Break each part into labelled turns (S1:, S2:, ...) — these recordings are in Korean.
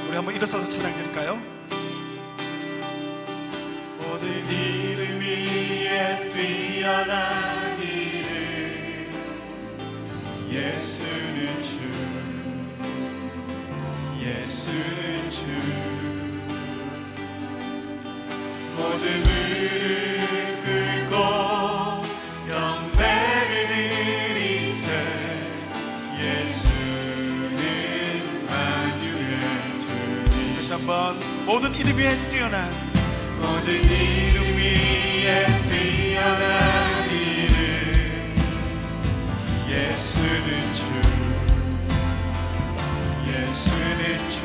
S1: 우리 한번 일어서서 찬양 드릴까요?
S2: 모든 이름 위에 뛰어난 이름 예수는 주 예수는 주 모든 무릎 꿇고 경배를 드리세 예수는 만유의 주님.
S1: 다시 한번 모든 이름 위에 뛰어난
S2: 모든 이름 위에 뛰어난 이름 예수는 주 예수는 주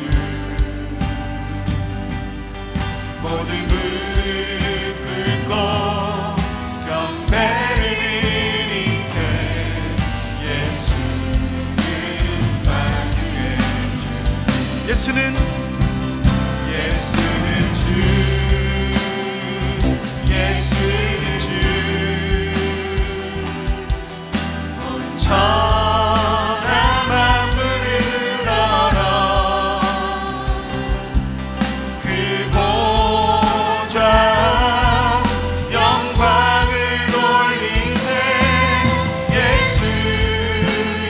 S2: 모든 무릎 꿇고 경배를 드리세 예수는 만유의 주
S1: 예수는
S2: 예수는 주 예수는 주 온 천하 만물을 얼어 그 보좌 영광을 돌리세 예수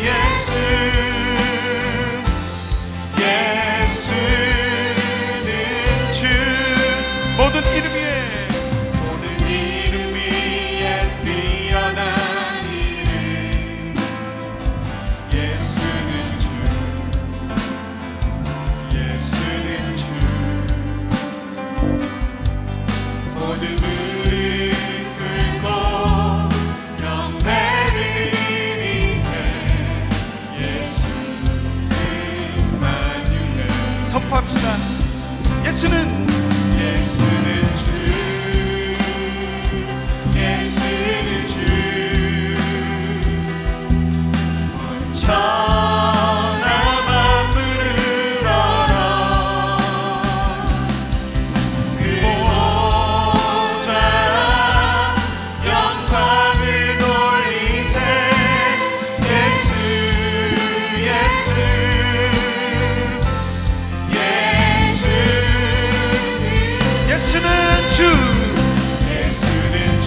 S2: 예수 예수는 주
S1: 모든 이름 위에
S2: 모든 이름 위에 뛰어난 이름 예수는 주 예수는 주 모든 무릎 꿇고 경배를 드리세 예수는 만유의
S1: 선포합시다. 예수는
S2: 예수는 주 예수는 주 온 천하 만물을 얼어 그 보좌 영광을 돌리세 예수 예수
S1: 예수는 주
S2: 예수는 주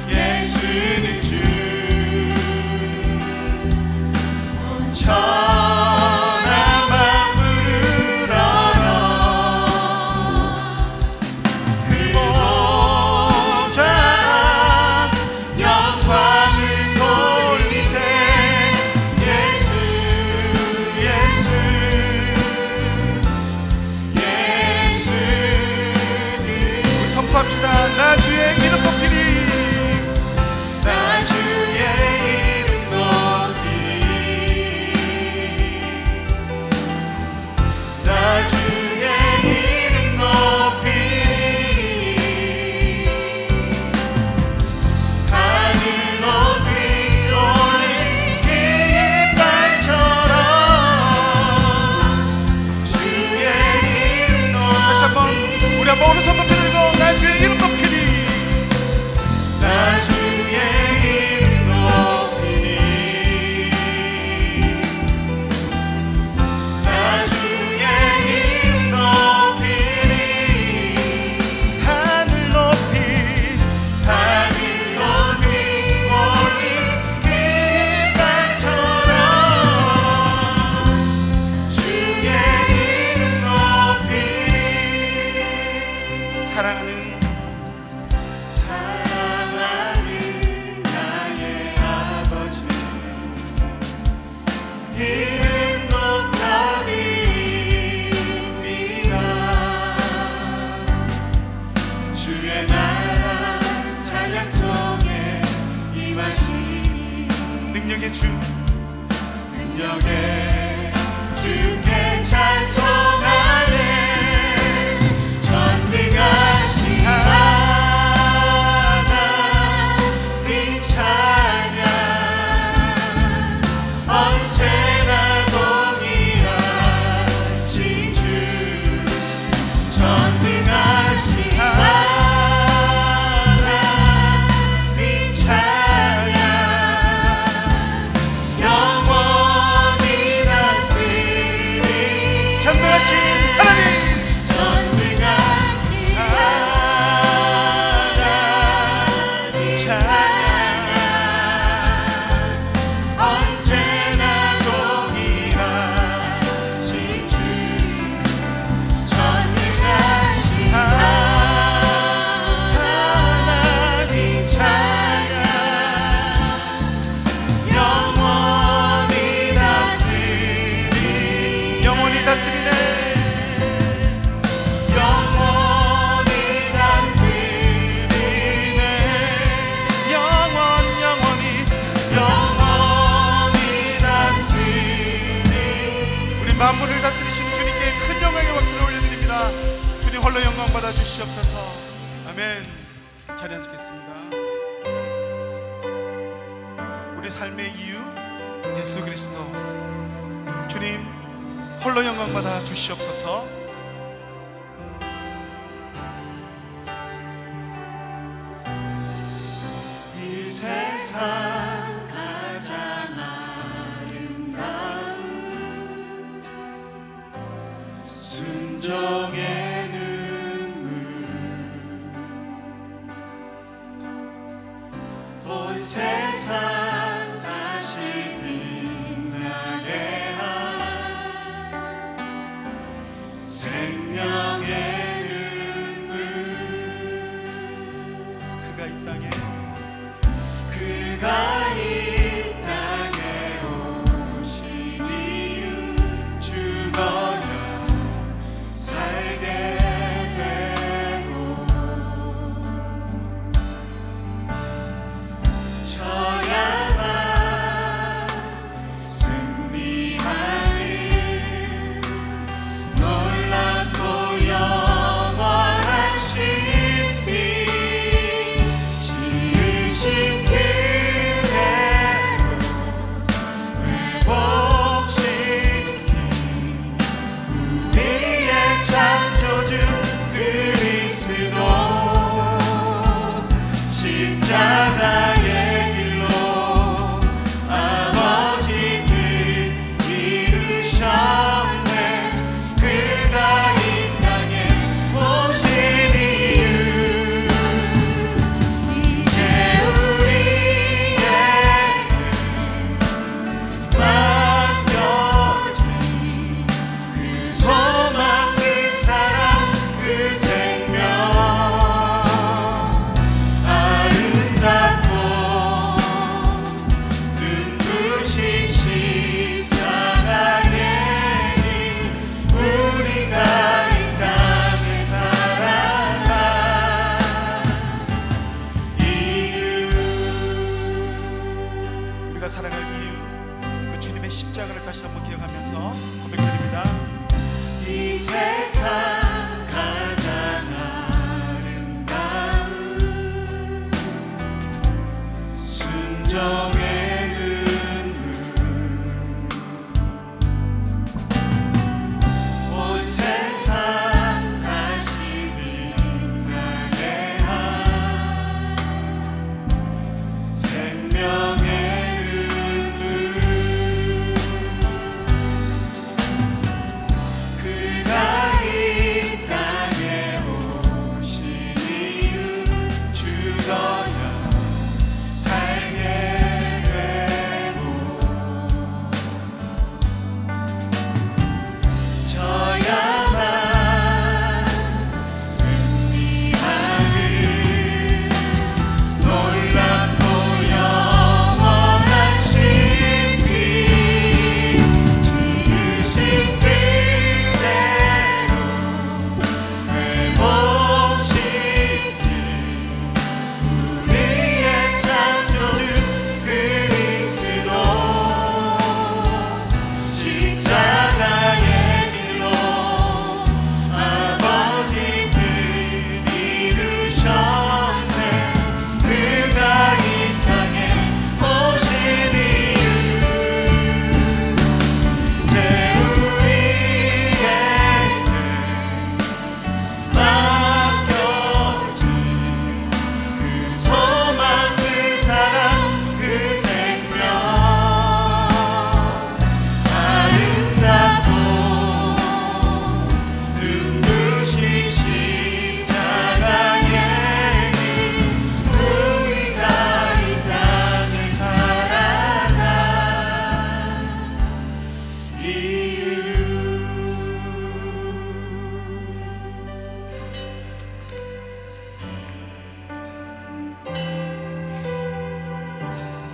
S2: 예수는 주 온 천하 만물을 얼어 그 보좌 영광을 돌리세 예수 예수
S1: 선포합시다. 나 주의 이름 높이리
S2: 나 주의 이름 높이리 나 주의 이름 높이리 하늘 높이 올린 깃발처럼 주의 이름
S1: 다시 한번 우리 한번 오른손 높이 들고 나 주의 이름 높이리
S2: 나 주의 이름 높이리 나 주의 이름 높이리
S1: 하늘 높이
S2: 올린 깃발처럼 주의 이름 높이리
S1: 사랑하는
S2: 나의 아버지 이름 높여드립니다 주의 나라 찬양송에 임하시니
S1: 능력의 주
S2: 능력에 주께 찬송하네 전능하신 하나님 찬양 언제나 동일하신 주 전능하신 하나님 찬양 영원히 다스리네
S1: 만물을 다스리시는 주님께 큰 영광의 박수를 올려드립니다. 주님 홀로 영광 받아 주시옵소서. 아멘. 자리 앉겠습니다. 우리 삶의 이유 예수 그리스도, 주님 홀로 영광 받아 주시옵소서.
S2: 이 세상 가장 아름다운 순종의 눈물, 온 세상 다시 빛나게 한 생명의 눈물.
S1: 그가 이 땅에
S2: 오신 이유, 죽어야 살게 되고 져야만 승리하는 놀랍고 영원한 신비, 지으신 십자가의 길로 아버지 뜻 이루셨네. 그가 이 땅에 오신 이유, 이제 우리에게 맡겨진 그 소망, 그 사랑, 그 생명, 눈부신 십자가의 길, 우리가 이 땅에 살아갈 이유.
S1: 우리가 살아갈 이유, 그 주님의 십자가를 다시 한번 기억하면서 고백드립니다.
S2: 이 세상 가장 아름다운 순종의 눈물, 온 세상 다시 빛나게 한 생명의 눈물. 그가 이 땅에 오신 이유, 죽어야 살게 되고 져야만 승리하는 놀랍고 영원한 신비, 지으신 그대로 회복시킨 우리의 창조주 그리스도, 십자가의 길로 아버지 뜻 이루셨네. 그가 이 땅에 오신 이유, 이제 우리에게 맡겨진 그 소망, 그 사랑, 그 생명, 아름답고 눈부신 십자가의 길, 우리가 이 땅에 살아갈 이유.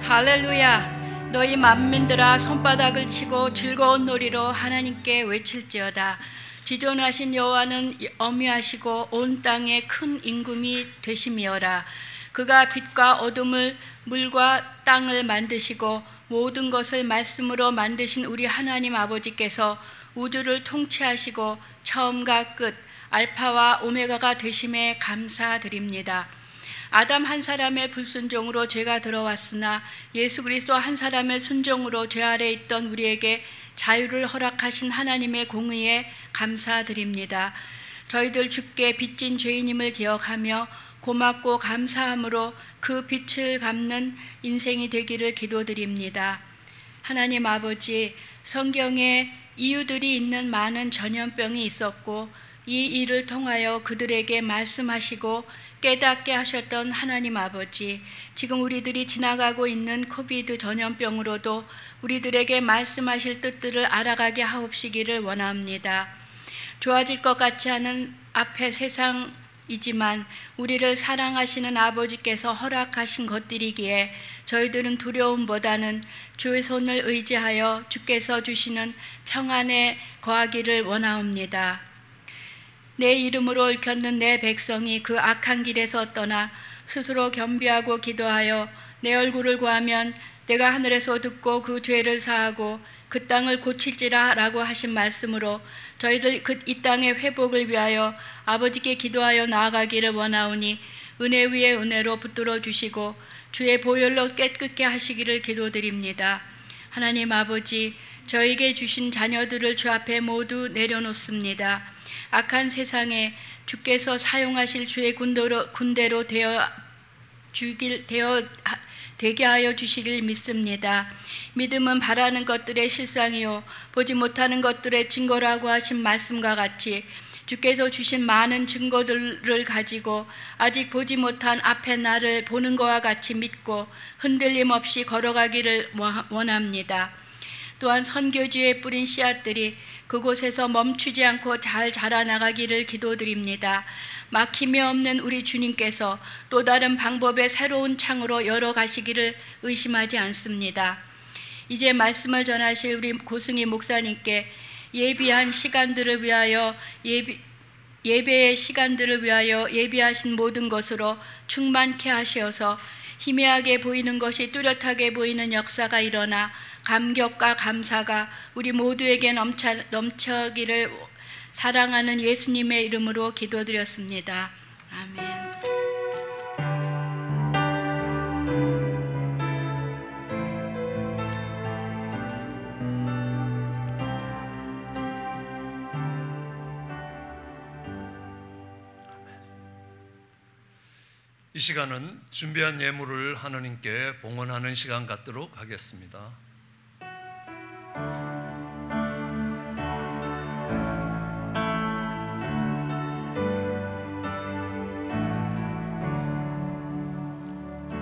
S3: 할렐루야. 너희 만민들아 손바닥을 치고 즐거운 놀이로 하나님께 외칠지어다. 지존하신 여호와는 엄위하시고 온 땅에 큰 임금이 되심이어라. 그가 빛과 어둠을 물과 땅을 만드시고 모든 것을 말씀으로 만드신 우리 하나님 아버지께서 우주를 통치하시고 처음과 끝, 알파와 오메가가 되심에 감사드립니다. 아담 한 사람의 불순종으로 죄가 들어왔으나 예수 그리스도 한 사람의 순종으로 죄 아래 있던 우리에게 자유를 허락하신 하나님의 공의에 감사드립니다. 저희들 주께 빚진 죄인임을 기억하며 고맙고 감사함으로 그 빚을 갚는 인생이 되기를 기도드립니다. 하나님 아버지, 성경에 이유들이 있는 많은 전염병이 있었고 이 일을 통하여 그들에게 말씀하시고 깨닫게 하셨던 하나님 아버지, 지금 우리들이 지나가고 있는 코비드 전염병으로도 우리들에게 말씀하실 뜻들을 알아가게 하옵시기를 원합니다. 좋아질 것 같지 않은 앞의 세상이지만 우리를 사랑하시는 아버지께서 허락하신 것들이기에 저희들은 두려움보다는 주의 손을 의지하여 주께서 주시는 평안에 거하기를 원하옵니다. 내 이름으로 얽혔는 내 백성이 그 악한 길에서 떠나 스스로 겸비하고 기도하여 내 얼굴을 구하면 내가 하늘에서 듣고 그 죄를 사하고 그 땅을 고칠지라 라고 하신 말씀으로 저희들 이 땅의 회복을 위하여 아버지께 기도하여 나아가기를 원하오니 은혜 위에 은혜로 붙들어 주시고 주의 보혈로 깨끗게 하시기를 기도드립니다. 하나님 아버지, 저에게 주신 자녀들을 주 앞에 모두 내려놓습니다. 악한 세상에 주께서 사용하실 주의 군대로 되게 하여 주시길 믿습니다. 믿음은 바라는 것들의 실상이요 보지 못하는 것들의 증거라고 하신 말씀과 같이 주께서 주신 많은 증거들을 가지고 아직 보지 못한 앞에 나를 보는 것과 같이 믿고 흔들림 없이 걸어가기를 원합니다. 또한 선교지에 뿌린 씨앗들이 그곳에서 멈추지 않고 잘 자라나가기를 기도드립니다. 막힘이 없는 우리 주님께서 또 다른 방법의 새로운 창으로 열어가시기를 의심하지 않습니다. 이제 말씀을 전하실 우리 고승희 목사님께 예비한 시간들을 위하여 예배의 시간들을 위하여 예비하신 모든 것으로 충만케 하시어서 희미하게 보이는 것이 뚜렷하게 보이는 역사가 일어나 감격과 감사가 우리 모두에게 넘쳐기를 사랑하는 예수님의 이름으로 기도드렸습니다. 아멘.
S4: 이 시간은 준비한 예물을 하나님께 봉헌하는 시간 갖도록 하겠습니다.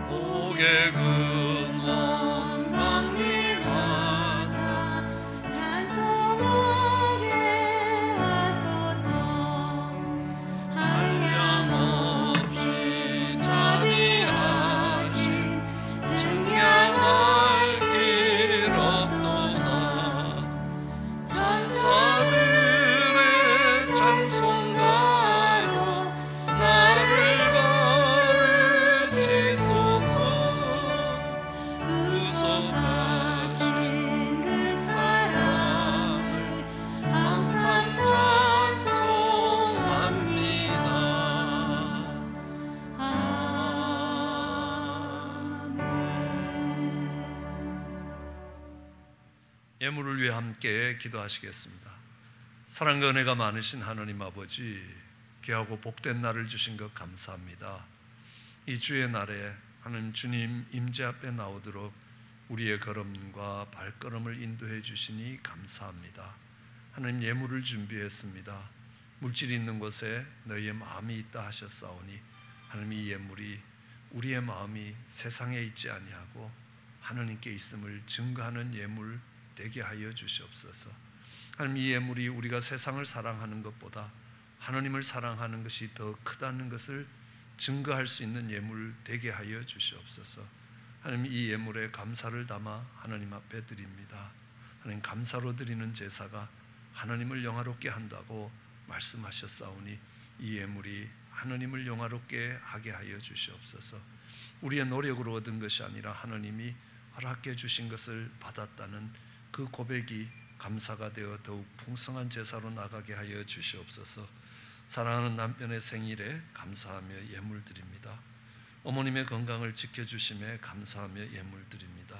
S4: 복의 근원 강리 와서
S2: 찬송하게 하소서. 한량없이 자비하신 증량할 길 없도다. 천사들의 찬송가로 나를 구속하신 그 사랑을 항상 찬송합니다. 아멘.
S4: 예물을 위해 함께 기도하시겠습니다. 사랑과 은혜가 많으신 하나님 아버지, 귀하고 복된 날을 주신 것 감사합니다. 이 주의 날에 하나님 주님 임재 앞에 나오도록 우리의 걸음과 발걸음을 인도해 주시니 감사합니다. 하나님, 예물을 준비했습니다. 물질이 있는 곳에 너희의 마음이 있다 하셨사오니 하나님, 이 예물이 우리의 마음이 세상에 있지 아니하고 하나님께 있음을 증거하는 예물 되게 하여 주시옵소서. 하나님, 이 예물이 우리가 세상을 사랑하는 것보다 하나님을 사랑하는 것이 더 크다는 것을 증거할 수 있는 예물 되게 하여 주시옵소서. 하나님, 이 예물에 감사를 담아 하나님 앞에 드립니다. 하나님, 감사로 드리는 제사가 하나님을 영화롭게 한다고 말씀하셨사오니 이 예물이 하나님을 영화롭게 하게 하여 주시옵소서. 우리의 노력으로 얻은 것이 아니라 하나님이 허락해 주신 것을 받았다는 그 고백이 감사가 되어 더욱 풍성한 제사로 나가게 하여 주시옵소서. 사랑하는 남편의 생일에 감사하며 예물 드립니다. 어머님의 건강을 지켜주심에 감사하며 예물 드립니다.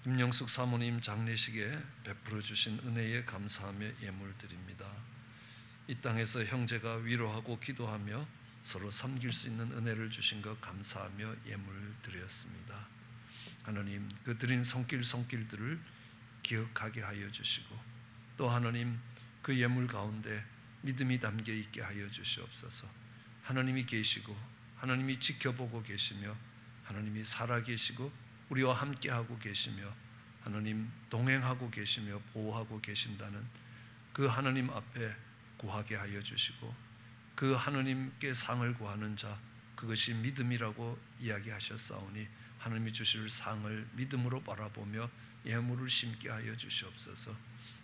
S4: 김영숙 사모님 장례식에 베풀어 주신 은혜에 감사하며 예물 드립니다. 이 땅에서 형제가 위로하고 기도하며 서로 섬길 수 있는 은혜를 주신 것 감사하며 예물 드렸습니다. 하나님, 그 드린 손길들을 기억하게 하여 주시고, 또 하나님 그 예물 가운데 믿음이 담겨 있게 하여 주시옵소서. 하나님이 계시고 하나님이 지켜보고 계시며 하나님이 살아계시고 우리와 함께하고 계시며 하나님 동행하고 계시며 보호하고 계신다는 그 하나님 앞에 구하게 하여 주시고, 그 하나님께 상을 구하는 자, 그것이 믿음이라고 이야기하셨사오니 하나님이 주실 상을 믿음으로 바라보며 예물을 심게 하여 주시옵소서.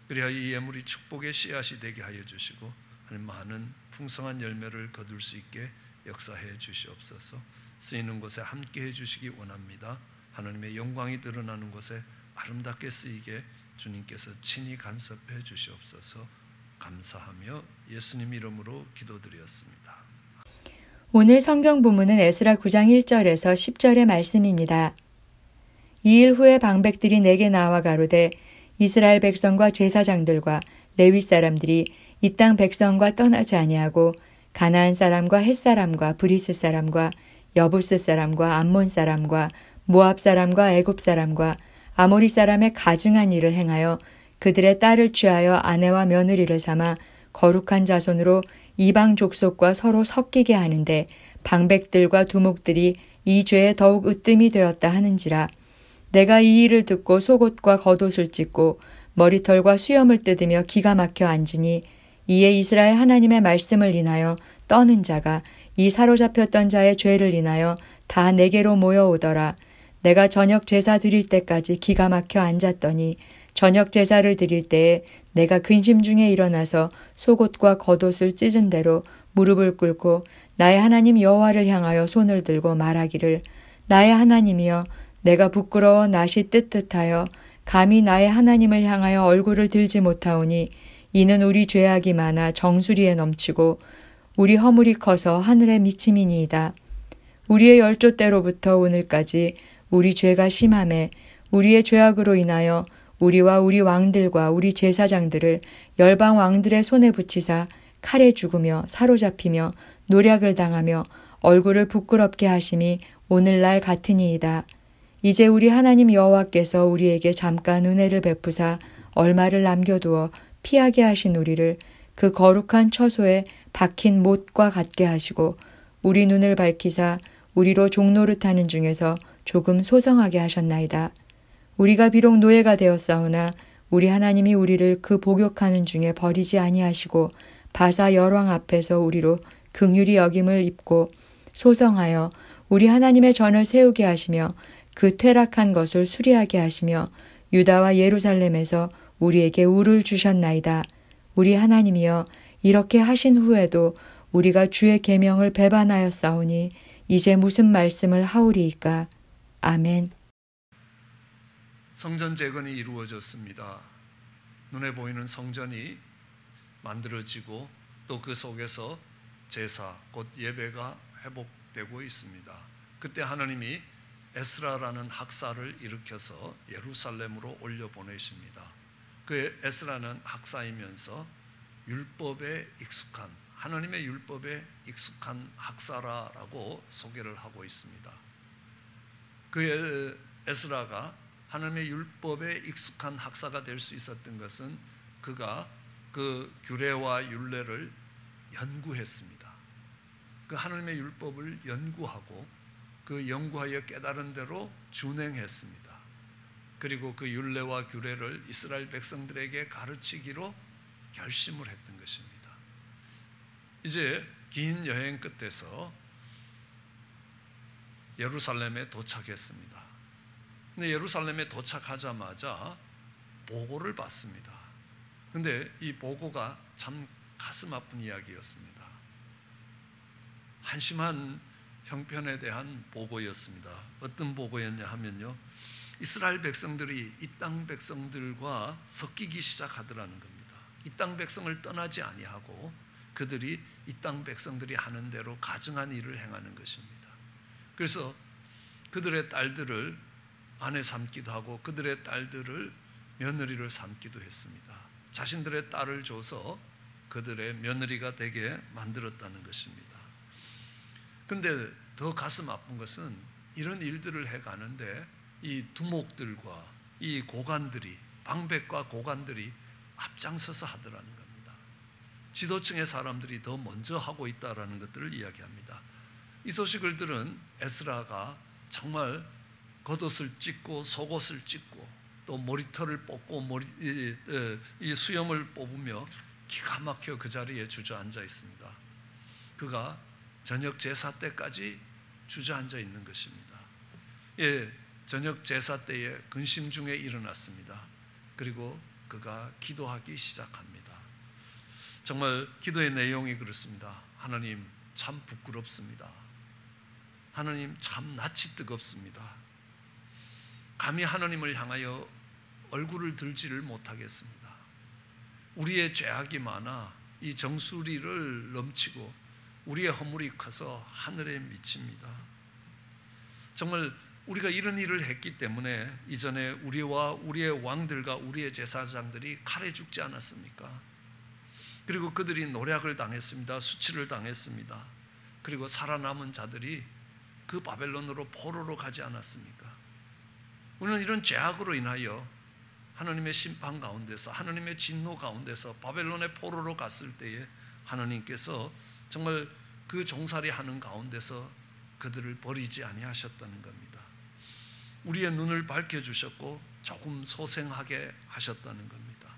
S4: 그래야 이 예물이 축복의 씨앗이 되게 하여 주시고 하나님 많은 풍성한 열매를 거둘 수 있게 역사해 주시옵소서. 쓰이는 곳에 함께 해 주시기 원합니다. 하나님의 영광이 드러나는 곳에 아름답게 쓰이게 주님께서 친히 간섭해 주시옵소서. 감사하며 예수님 이름으로 기도드렸습니다.
S5: 오늘 성경 본문은 에스라 9장 1절에서 10절의 말씀입니다. 2일 후에 방백들이 내게 나와 가로되 이스라엘 백성과 제사장들과 레위 사람들이 이 땅 백성과 떠나지 아니하고 가나안 사람과 헷 사람과 브리스 사람과 여부스 사람과 암몬 사람과 모압 사람과 애굽 사람과 아모리 사람의 가증한 일을 행하여 그들의 딸을 취하여 아내와 며느리를 삼아 거룩한 자손으로 이방 족속과 서로 섞이게 하는데 방백들과 두목들이 이 죄에 더욱 으뜸이 되었다 하는지라. 내가 이 일을 듣고 속옷과 겉옷을 찢고 머리털과 수염을 뜯으며 기가 막혀 앉으니 이에 이스라엘 하나님의 말씀을 인하여 떠는 자가 이 사로잡혔던 자의 죄를 인하여 다 내게로 모여오더라. 내가 저녁 제사 드릴 때까지 기가 막혀 앉았더니 저녁 제사를 드릴 때에 내가 근심 중에 일어나서 속옷과 겉옷을 찢은 대로 무릎을 꿇고 나의 하나님 여호와를 향하여 손을 들고 말하기를 나의 하나님이여 내가 부끄러워 낯이 뜨뜻하여 감히 나의 하나님을 향하여 얼굴을 들지 못하오니 이는 우리 죄악이 많아 정수리에 넘치고 우리 허물이 커서 하늘에 미침이니이다. 우리의 열조 때로부터 오늘까지 우리 죄가 심함에 우리의 죄악으로 인하여 우리와 우리 왕들과 우리 제사장들을 열방 왕들의 손에 붙이사 칼에 죽으며 사로잡히며 노략을 당하며 얼굴을 부끄럽게 하심이 오늘날 같으니이다. 이제 우리 하나님 여호와께서 우리에게 잠깐 은혜를 베푸사 얼마를 남겨두어 피하게 하신 우리를 그 거룩한 처소에 박힌 못과 같게 하시고 우리 눈을 밝히사 우리로 종노릇하는 중에서 조금 소성하게 하셨나이다. 우리가 비록 노예가 되었사오나 우리 하나님이 우리를 그 복역하는 중에 버리지 아니하시고 바사 열왕 앞에서 우리로 긍휼히 여김을 입고 소성하여 우리 하나님의 전을 세우게 하시며 그 퇴락한 것을 수리하게 하시며 유다와 예루살렘에서 우리에게 우를 주셨나이다. 우리 하나님이여 이렇게 하신 후에도 우리가 주의 계명을 배반하였사오니 이제 무슨 말씀을 하오리이까. 아멘.
S4: 성전 재건이 이루어졌습니다. 눈에 보이는 성전이 만들어지고 또 그 속에서 제사 곧 예배가 회복되고 있습니다. 그때 하나님이 에스라라는 학사를 일으켜서 예루살렘으로 올려보내십니다. 그 에스라는 학사이면서 율법에 익숙한, 하나님의 율법에 익숙한 학사라라고 소개를 하고 있습니다. 그 에스라가 하나님의 율법에 익숙한 학사가 될 수 있었던 것은 그가 그 규례와 율례를 연구했습니다. 그 하나님의 율법을 연구하고 그 연구하여 깨달은 대로 준행했습니다. 그리고 그 율례와 규례를 이스라엘 백성들에게 가르치기로 결심을 했던 것입니다. 이제 긴 여행 끝에서 예루살렘에 도착했습니다. 근데 예루살렘에 도착하자마자 보고를 받습니다. 근데 이 보고가 참 가슴 아픈 이야기였습니다. 한심한 형편에 대한 보고였습니다. 어떤 보고였냐 하면요, 이스라엘 백성들이 이 땅 백성들과 섞이기 시작하더라는 겁니다. 이 땅 백성을 떠나지 아니하고 그들이 이 땅 백성들이 하는 대로 가증한 일을 행하는 것입니다. 그래서 그들의 딸들을 아내 삼기도 하고 그들의 딸들을 며느리를 삼기도 했습니다. 자신들의 딸을 줘서 그들의 며느리가 되게 만들었다는 것입니다. 그런데 더 가슴 아픈 것은 이런 일들을 해가는데 이 두목들과 이 고관들이, 방백과 고관들이 앞장서서 하더라는 겁니다. 지도층의 사람들이 더 먼저 하고 있다라는 것들을 이야기합니다. 이 소식을 들은 에스라가 정말 겉옷을 찢고 속옷을 찢고 또 머리털을 뽑고 이 수염을 뽑으며 기가 막혀 그 자리에 주저앉아 있습니다. 그가 저녁 제사 때까지 주저앉아 있는 것입니다. 예, 저녁 제사 때에 근심 중에 일어났습니다. 그리고 그가 기도하기 시작합니다. 정말 기도의 내용이 그렇습니다. 하나님 참 부끄럽습니다. 하나님 참 낯이 뜨겁습니다. 감히 하나님을 향하여 얼굴을 들지를 못하겠습니다. 우리의 죄악이 많아 이 정수리를 넘치고 우리의 허물이 커서 하늘에 미칩니다. 정말 우리가 이런 일을 했기 때문에 이전에 우리와 우리의 왕들과 우리의 제사장들이 칼에 죽지 않았습니까? 그리고 그들이 노략을 당했습니다. 수치를 당했습니다. 그리고 살아남은 자들이 그 바벨론으로 포로로 가지 않았습니까? 우리는 이런 죄악으로 인하여 하나님의 심판 가운데서, 하나님의 진노 가운데서 바벨론의 포로로 갔을 때에 하나님께서 정말 그 종살이 하는 가운데서 그들을 버리지 아니하셨다는 겁니다. 우리의 눈을 밝혀주셨고 조금 소생하게 하셨다는 겁니다.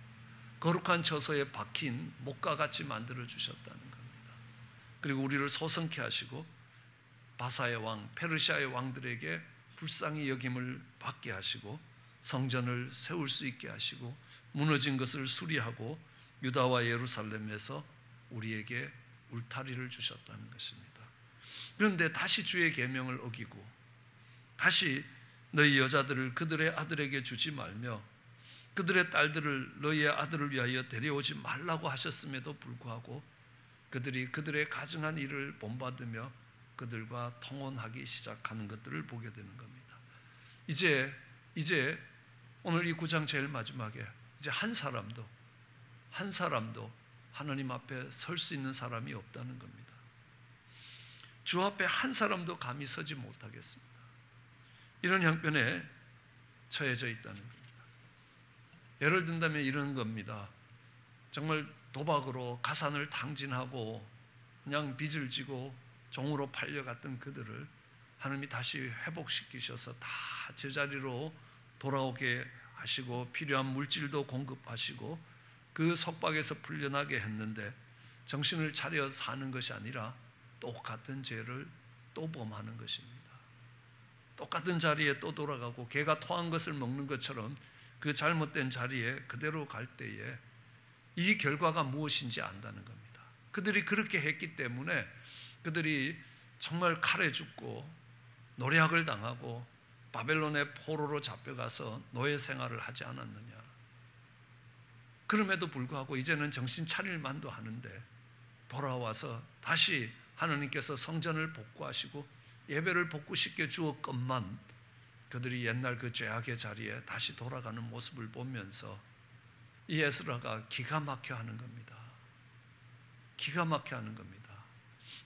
S4: 거룩한 처소에 박힌 목과 같이 만들어주셨다는 겁니다. 그리고 우리를 소성케 하시고 바사의 왕, 페르시아의 왕들에게 불쌍히 여김을 받게 하시고 성전을 세울 수 있게 하시고 무너진 것을 수리하고 유다와 예루살렘에서 우리에게 울타리를 주셨다는 것입니다. 그런데 다시 주의 계명을 어기고 다시 너희 여자들을 그들의 아들에게 주지 말며 그들의 딸들을 너희의 아들을 위하여 데려오지 말라고 하셨음에도 불구하고 그들이 그들의 가증한 일을 본받으며 그들과 통혼하기 시작하는 것들을 보게 되는 겁니다. 이제 오늘 이 9장 제일 마지막에 이제 한 사람도 하나님 앞에 설 수 있는 사람이 없다는 겁니다. 주 앞에 한 사람도 감히 서지 못하겠습니다. 이런 형편에 처해져 있다는 겁니다. 예를 든다면 이런 겁니다. 정말 도박으로 가산을 탕진하고 그냥 빚을 지고 종으로 팔려갔던 그들을 하나님이 다시 회복시키셔서 다 제자리로 돌아오게 하시고 필요한 물질도 공급하시고 그 속박에서 풀려나게 했는데 정신을 차려 사는 것이 아니라 똑같은 죄를 또 범하는 것입니다. 똑같은 자리에 또 돌아가고 개가 토한 것을 먹는 것처럼 그 잘못된 자리에 그대로 갈 때에 이 결과가 무엇인지 안다는 겁니다. 그들이 그렇게 했기 때문에 그들이 정말 칼에 죽고 노략을 당하고 바벨론의 포로로 잡혀가서 노예 생활을 하지 않았느냐. 그럼에도 불구하고 이제는 정신 차릴 만도 하는데 돌아와서 다시 하나님께서 성전을 복구하시고 예배를 복구시켜 주었건만 그들이 옛날 그 죄악의 자리에 다시 돌아가는 모습을 보면서 이 에스라가 기가 막혀 하는 겁니다. 기가 막혀 하는 겁니다.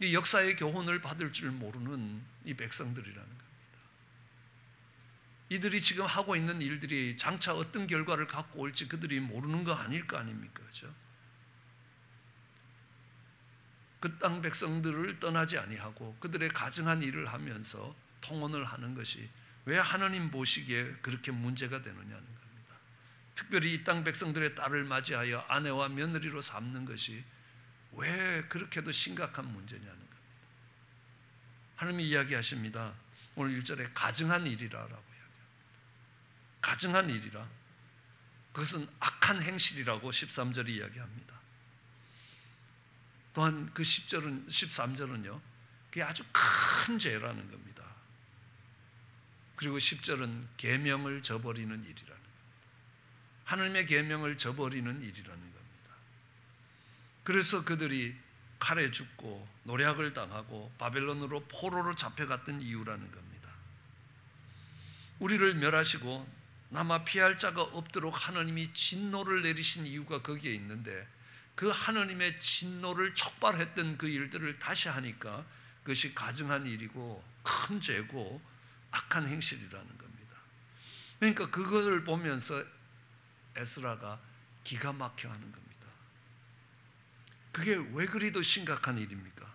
S4: 이 역사의 교훈을 받을 줄 모르는 이 백성들이라는 겁니다. 이들이 지금 하고 있는 일들이 장차 어떤 결과를 갖고 올지 그들이 모르는 거 아닐 거 아닙니까? 그렇죠? 그 땅 백성들을 떠나지 아니하고 그들의 가증한 일을 하면서 통혼을 하는 것이 왜 하나님 보시기에 그렇게 문제가 되느냐는 겁니다. 특별히 이 땅 백성들의 딸을 맞이하여 아내와 며느리로 삼는 것이 왜 그렇게도 심각한 문제냐는 겁니다. 하나님이 이야기하십니다. 오늘 1절에 가증한 일이라라고 이야기합니다. 가증한 일이라. 그것은 악한 행실이라고 13절이 이야기합니다. 또한 그 10절은 13절은요. 그게 아주 큰 죄라는 겁니다. 그리고 10절은 계명을 저버리는 일이라는 겁니다. 하나님의 계명을 저버리는 일이라는 겁니다. 그래서 그들이 칼에 죽고 노략을 당하고 바벨론으로 포로로 잡혀갔던 이유라는 겁니다. 우리를 멸하시고 남아 피할 자가 없도록 하나님이 진노를 내리신 이유가 거기에 있는데, 그 하나님의 진노를 촉발했던 그 일들을 다시 하니까 그것이 가증한 일이고 큰 죄고 악한 행실이라는 겁니다. 그러니까 그것을 보면서 에스라가 기가 막혀 하는 겁니다. 그게 왜 그리도 심각한 일입니까?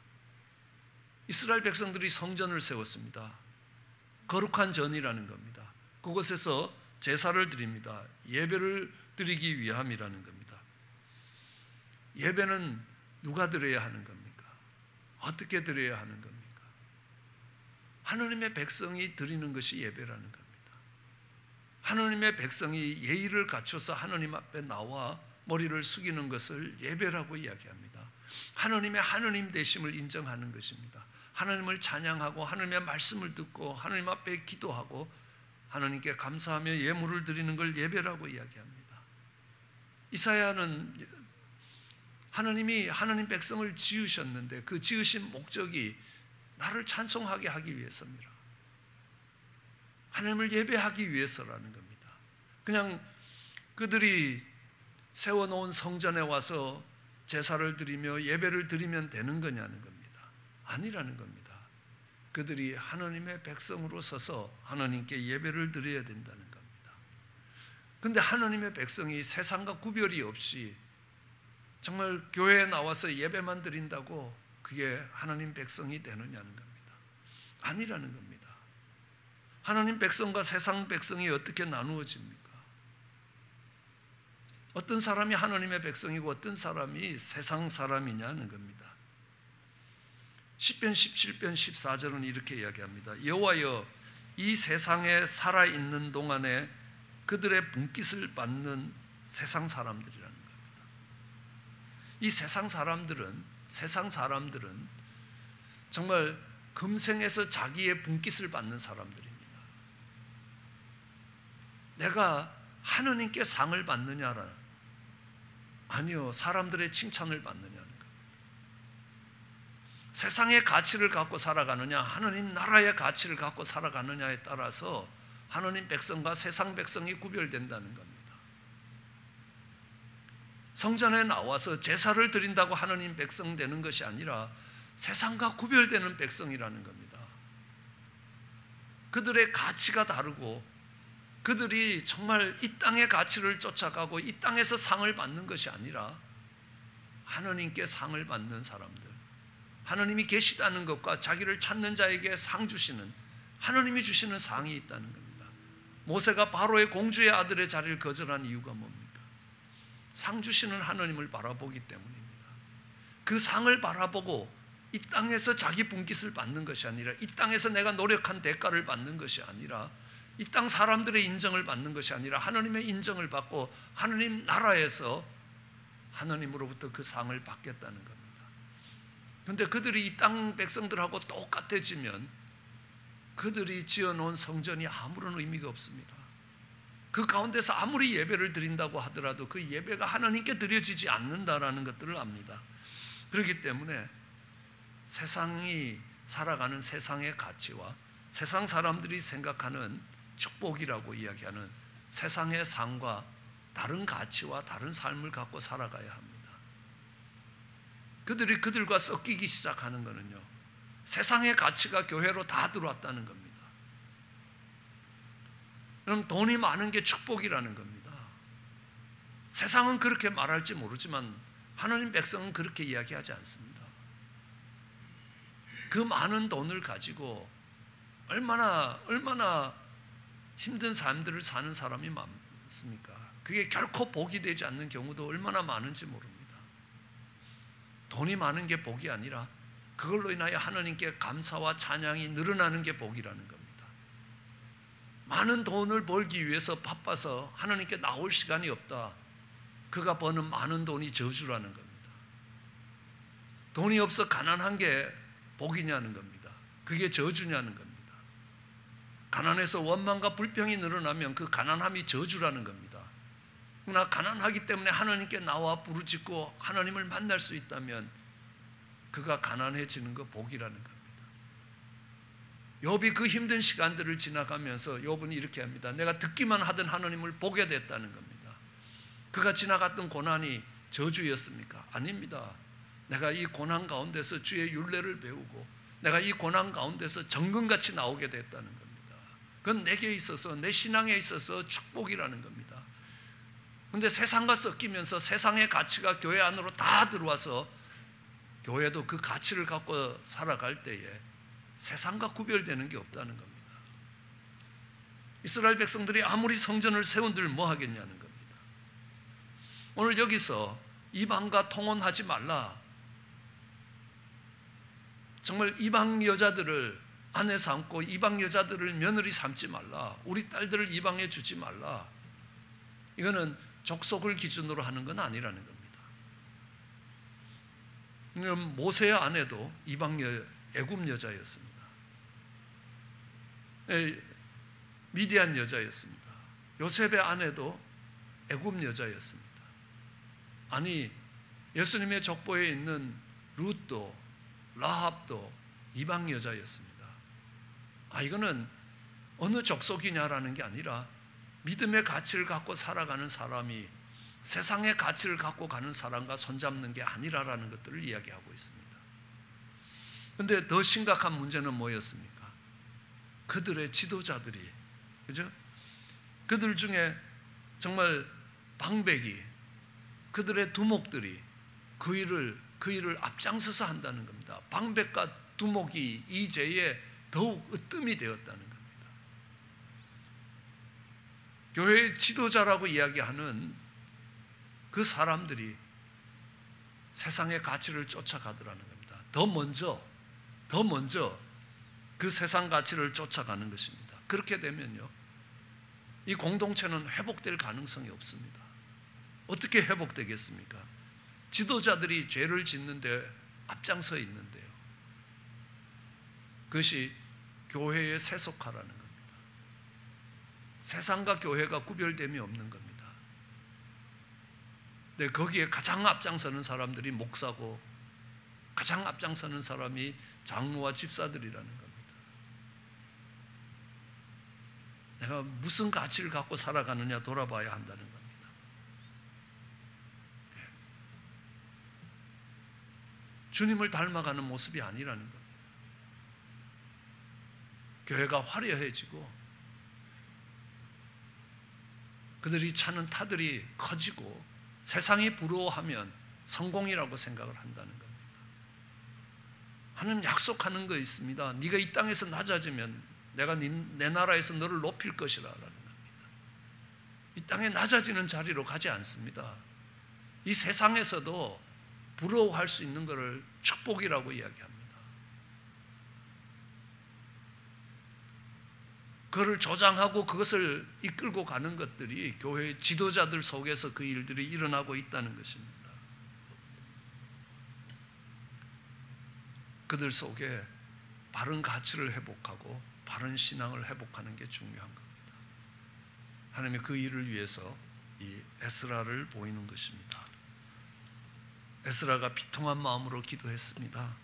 S4: 이스라엘 백성들이 성전을 세웠습니다. 거룩한 전이라는 겁니다. 그곳에서 제사를 드립니다. 예배를 드리기 위함이라는 겁니다. 예배는 누가 드려야 하는 겁니까? 어떻게 드려야 하는 겁니까? 하나님의 백성이 드리는 것이 예배라는 겁니다. 하나님의 백성이 예의를 갖춰서 하나님 앞에 나와 머리를 숙이는 것을 예배라고 이야기합니다. 하나님의 하나님 되심을 인정하는 것입니다. 하나님을 찬양하고 하나님의 말씀을 듣고 하나님 앞에 기도하고 하나님께 감사하며 예물을 드리는 걸 예배라고 이야기합니다. 이사야는 하나님이 하나님 백성을 지으셨는데 그 지으신 목적이 나를 찬송하게 하기 위해서입니다. 하나님을 예배하기 위해서라는 겁니다. 그냥 그들이 세워놓은 성전에 와서 제사를 드리며 예배를 드리면 되는 거냐는 겁니다. 아니라는 겁니다. 그들이 하나님의 백성으로 서서 하나님께 예배를 드려야 된다는 겁니다. 그런데 하나님의 백성이 세상과 구별이 없이 정말 교회에 나와서 예배만 드린다고 그게 하나님 백성이 되느냐는 겁니다. 아니라는 겁니다. 하나님 백성과 세상 백성이 어떻게 나누어집니까? 어떤 사람이 하나님의 백성이고 어떤 사람이 세상 사람이냐는 겁니다. 시편 17편 14절은 이렇게 이야기합니다. 여호와여, 이 세상에 살아있는 동안에 그들의 분깃을 받는 세상 사람들이라는 겁니다. 이 세상 사람들은 정말 금생에서 자기의 분깃을 받는 사람들입니다. 내가 하느님께 상을 받느냐라, 아니요, 사람들의 칭찬을 받느냐는 겁니다. 세상의 가치를 갖고 살아가느냐, 하느님 나라의 가치를 갖고 살아가느냐에 따라서 하느님 백성과 세상 백성이 구별된다는 겁니다. 성전에 나와서 제사를 드린다고 하느님 백성 되는 것이 아니라 세상과 구별되는 백성이라는 겁니다. 그들의 가치가 다르고 그들이 정말 이 땅의 가치를 쫓아가고 이 땅에서 상을 받는 것이 아니라 하느님께 상을 받는 사람들, 하느님이 계시다는 것과 자기를 찾는 자에게 상 주시는, 하느님이 주시는 상이 있다는 겁니다. 모세가 바로의 공주의 아들의 자리를 거절한 이유가 뭡니까? 상 주시는 하느님을 바라보기 때문입니다. 그 상을 바라보고 이 땅에서 자기 분깃을 받는 것이 아니라, 이 땅에서 내가 노력한 대가를 받는 것이 아니라, 이 땅 사람들의 인정을 받는 것이 아니라 하느님의 인정을 받고 하느님 나라에서 하느님으로부터 그 상을 받겠다는 겁니다. 그런데 그들이 이 땅 백성들하고 똑같아지면 그들이 지어놓은 성전이 아무런 의미가 없습니다. 그 가운데서 아무리 예배를 드린다고 하더라도 그 예배가 하나님께 드려지지 않는다라는 것들을 압니다. 그렇기 때문에 세상이 살아가는 세상의 가치와 세상 사람들이 생각하는 축복이라고 이야기하는 세상의 상과 다른 가치와 다른 삶을 갖고 살아가야 합니다. 그들이 그들과 섞이기 시작하는 것은요, 세상의 가치가 교회로 다 들어왔다는 겁니다. 그럼 돈이 많은 게 축복이라는 겁니다. 세상은 그렇게 말할지 모르지만 하나님 백성은 그렇게 이야기하지 않습니다. 그 많은 돈을 가지고 얼마나 힘든 삶들을 사는 사람이 많습니까? 그게 결코 복이 되지 않는 경우도 얼마나 많은지 모릅니다. 돈이 많은 게 복이 아니라 그걸로 인하여 하나님께 감사와 찬양이 늘어나는 게 복이라는 겁니다. 많은 돈을 벌기 위해서 바빠서 하나님께 나올 시간이 없다. 그가 버는 많은 돈이 저주라는 겁니다. 돈이 없어 가난한 게 복이냐는 겁니다. 그게 저주냐는 겁니다. 가난해서 원망과 불평이 늘어나면 그 가난함이 저주라는 겁니다. 그러나 가난하기 때문에 하나님께 나와 부르짖고 하나님을 만날 수 있다면 그가 가난해지는 거 복이라는 겁니다. 욥이 그 힘든 시간들을 지나가면서 욥은 이렇게 합니다. 내가 듣기만 하던 하나님을 보게 됐다는 겁니다. 그가 지나갔던 고난이 저주였습니까? 아닙니다. 내가 이 고난 가운데서 주의 율례를 배우고 내가 이 고난 가운데서 정금같이 나오게 됐다는 겁니다. 그건 내게 있어서 내 신앙에 있어서 축복이라는 겁니다. 그런데 세상과 섞이면서 세상의 가치가 교회 안으로 다 들어와서 교회도 그 가치를 갖고 살아갈 때에 세상과 구별되는 게 없다는 겁니다. 이스라엘 백성들이 아무리 성전을 세운들 뭐 하겠냐는 겁니다. 오늘 여기서 이방과 통혼하지 말라. 정말 이방 여자들을 아내 삼고 이방 여자들을 며느리 삼지 말라. 우리 딸들을 이방에 주지 말라. 이거는 족속을 기준으로 하는 건 아니라는 겁니다. 모세의 아내도 이방 애굽 여자였습니다. 미디안 여자였습니다. 요셉의 아내도 애굽 여자였습니다. 아니 예수님의 족보에 있는 룻도 라합도 이방 여자였습니다. 이거는 어느 족속이냐라는 게 아니라 믿음의 가치를 갖고 살아가는 사람이 세상의 가치를 갖고 가는 사람과 손잡는 게 아니라라는 것들을 이야기하고 있습니다. 그런데 더 심각한 문제는 뭐였습니까? 그들의 지도자들이, 그죠? 그들 중에 정말 방백이, 그들의 두목들이 그 일을 앞장서서 한다는 겁니다. 방백과 두목이 이 죄에 더욱 으뜸이 되었다는 겁니다. 교회의 지도자라고 이야기하는 그 사람들이 세상의 가치를 쫓아가더라는 겁니다. 더 먼저 그 세상 가치를 쫓아가는 것입니다. 그렇게 되면요, 이 공동체는 회복될 가능성이 없습니다. 어떻게 회복되겠습니까? 지도자들이 죄를 짓는데 앞장서 있는데요. 그것이 교회에 세속화라는 겁니다. 세상과 교회가 구별됨이 없는 겁니다. 네, 거기에 가장 앞장서는 사람들이 목사고 가장 앞장서는 사람이 장로와 집사들이라는 겁니다. 내가 무슨 가치를 갖고 살아가느냐 돌아봐야 한다는 겁니다. 주님을 닮아가는 모습이 아니라는 겁니다. 교회가 화려해지고 그들이 차는 타들이 커지고 세상이 부러워하면 성공이라고 생각을 한다는 겁니다. 하나님 약속하는 거 있습니다. 네가 이 땅에서 낮아지면 내가 내 나라에서 너를 높일 것이라는 겁니다. 이 땅에 낮아지는 자리로 가지 않습니다. 이 세상에서도 부러워할 수 있는 것을 축복이라고 이야기합니다. 그것을 조장하고 그것을 이끌고 가는 것들이 교회의 지도자들 속에서 그 일들이 일어나고 있다는 것입니다. 그들 속에 바른 가치를 회복하고 바른 신앙을 회복하는 게 중요한 겁니다. 하나님이 그 일을 위해서 이 에스라를 보이는 것입니다. 에스라가 비통한 마음으로 기도했습니다.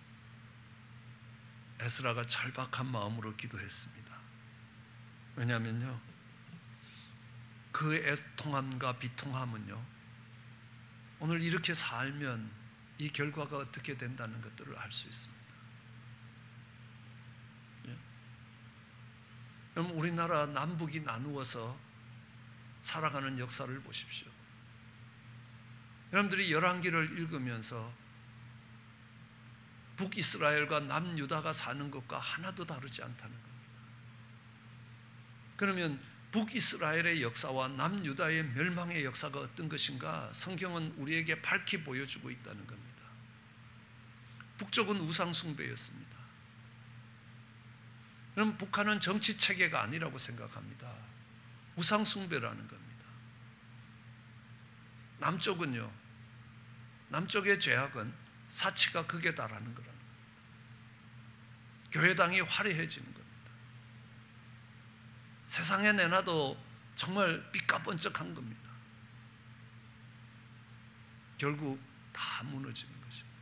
S4: 에스라가 절박한 마음으로 기도했습니다. 왜냐하면요, 그 애통함과 비통함은요, 오늘 이렇게 살면 이 결과가 어떻게 된다는 것들을 알 수 있습니다. 여러분, 우리나라 남북이 나누어서 살아가는 역사를 보십시오. 여러분들이 열왕기를 읽으면서 북이스라엘과 남유다가 사는 것과 하나도 다르지 않다는 겁니다. 그러면 북이스라엘의 역사와 남유다의 멸망의 역사가 어떤 것인가 성경은 우리에게 밝히 보여주고 있다는 겁니다. 북쪽은 우상숭배였습니다. 그럼 북한은 정치체계가 아니라고 생각합니다. 우상숭배라는 겁니다. 남쪽은요, 남쪽의 죄악은 사치가 극에 달하는 거라는 겁니다. 교회당이 화려해지는 겁니다. 세상에 내놔도 정말 삐까번쩍한 겁니다. 결국 다 무너지는 것입니다.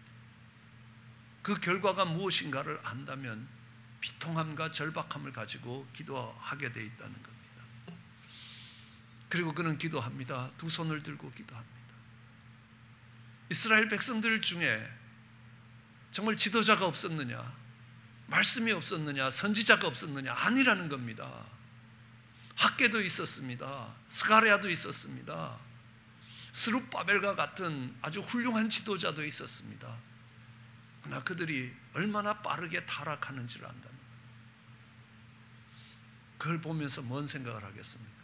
S4: 그 결과가 무엇인가를 안다면 비통함과 절박함을 가지고 기도하게 돼 있다는 겁니다. 그리고 그는 기도합니다. 두 손을 들고 기도합니다. 이스라엘 백성들 중에 정말 지도자가 없었느냐, 말씀이 없었느냐, 선지자가 없었느냐? 아니라는 겁니다. 학계도 있었습니다. 스가랴도 있었습니다. 스룹바벨과 같은 아주 훌륭한 지도자도 있었습니다. 그러나 그들이 얼마나 빠르게 타락하는지를 안다는 거예요. 그걸 보면서 뭔 생각을 하겠습니까?